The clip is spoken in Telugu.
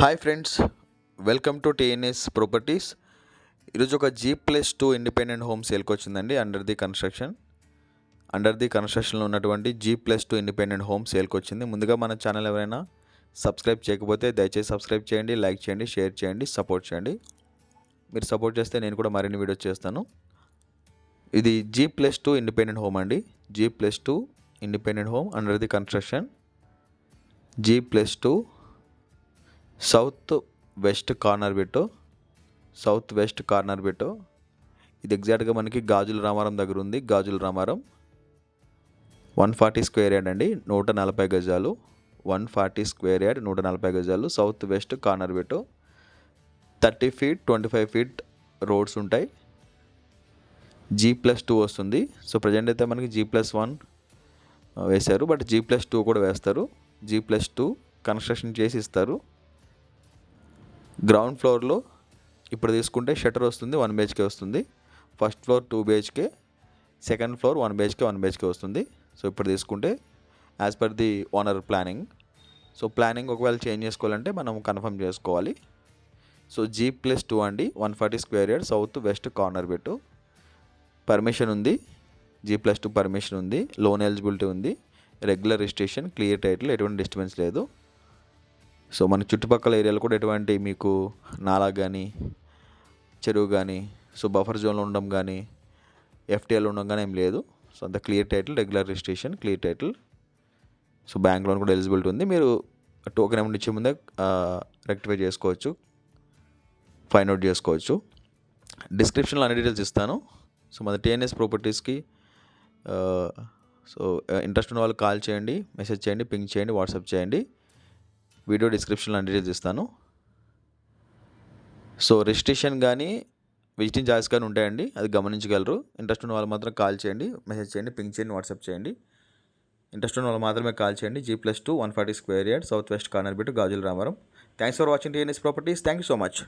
Hi friends, welcome to TNS properties. ఈరోజు ఒక G+2 ఇండిపెండెంట్ హోమ్ సేల్కి వచ్చిందండి. అండర్ ది కన్స్ట్రక్షన్లో ఉన్నటువంటి G+2 ఇండిపెండెంట్ హోమ్ సేల్కి వచ్చింది. ముందుగా మన ఛానల్ ఎవరైనా సబ్స్క్రైబ్ చేయకపోతే దయచేసి సబ్స్క్రైబ్ చేయండి, లైక్ చేయండి, షేర్ చేయండి, సపోర్ట్ చేయండి. మీరు సపోర్ట్ చేస్తే నేను కూడా మరిన్ని వీడియోస్ చేస్తాను. ఇది G+2 ఇండిపెండెంట్ హోమ్ అండి. G+2 independent home under the construction. G+2 south west corner పెట్టో. ఇది ఎగ్జాక్ట్గా మనకి గాజుల రామారం దగ్గర ఉంది. గాజుల రామారం 140 స్క్వేర్ యార్డ్ అండి, 140 గజాలు. 140 స్క్వేర్ యార్డ్, 140 గజాలు. సౌత్ వెస్ట్ కార్నర్ పెట్టో. 30 ఫీట్ 25 ఫీట్ రోడ్స్ ఉంటాయి. G+2 వస్తుంది. సో ప్రజెంట్ అయితే మనకి G+1 వేశారు, బట్ G+2 కూడా వేస్తారు. G+2 కన్స్ట్రక్షన్ చేసి ఇస్తారు. గ్రౌండ్ ఫ్లోర్లో ఇప్పుడు తీసుకుంటే షట్టర్ వస్తుంది, 1 BHK వస్తుంది. First floor 2 BHK, second floor 1 BHK వస్తుంది. సో ఇప్పుడు తీసుకుంటే as per the owner planning. So planning ఒకవేళ చేంజ్ చేసుకోవాలంటే మనం కన్ఫర్మ్ చేసుకోవాలి. సో G+2 అండి, 140 square yard, south west corner పెట్టు. పర్మిషన్ ఉంది, G+2 పర్మిషన్ ఉంది, లోన్ ఎలిజిబిలిటీ ఉంది, రెగ్యులర్ రిజిస్ట్రేషన్, క్లియర్ టైటిల్, ఎటువంటి డిస్టర్బెన్స్ లేదు. సో మన చుట్టుపక్కల ఏరియాలో కూడా ఎటువంటి మీకు నాలా కానీ, చెరువు కానీ, సో బఫర్ జోన్లో ఉండడం కానీ, FTL ఉండడం కానీ ఏం లేదు. సో అంత clear title, regular registration, clear title. So bank loan కూడా ఎలిజిబిలిటీ ఉంది. మీరు టోకెన్ అమౌంట్ ఇచ్చే ముందే రెక్టిఫై చేసుకోవచ్చు, ఫైండ్ అవుట్ చేసుకోవచ్చు. డిస్క్రిప్షన్లో అన్ని డీటెయిల్స్ ఇస్తాను. సో మన టీఎన్ఎస్ ప్రాపర్టీస్కి సో ఇంట్రెస్ట్ ఉన్న వాళ్ళు కాల్ చేయండి, మెసేజ్ చేయండి, పింగ్ చేయండి, వాట్సాప్ చేయండి. వీడియో డిస్క్రిప్షన్లో అన్ని డీటెయిల్స్ ఇస్తాను. సో రిజిస్ట్రేషన్ కానీ విజిటింగ్ ఛార్జెస్ కానీ ఉంటాయండి, అది గమనించగలరు. ఇంట్రెస్ట్ ఉన్న వాళ్ళు మాత్రం కాల్ చేయండి, మెసేజ్ చేయండి, పింగ్ చేయండి, వాట్సాప్ చేయండి. ఇంట్రెస్ట్ ఉన్న వాళ్ళు మాత్రమే కాల్ చేయండి. G+2 140 square yard, south west corner bit, Gajula Ramaram. Thanks for watching TNS properties. Thank you so much.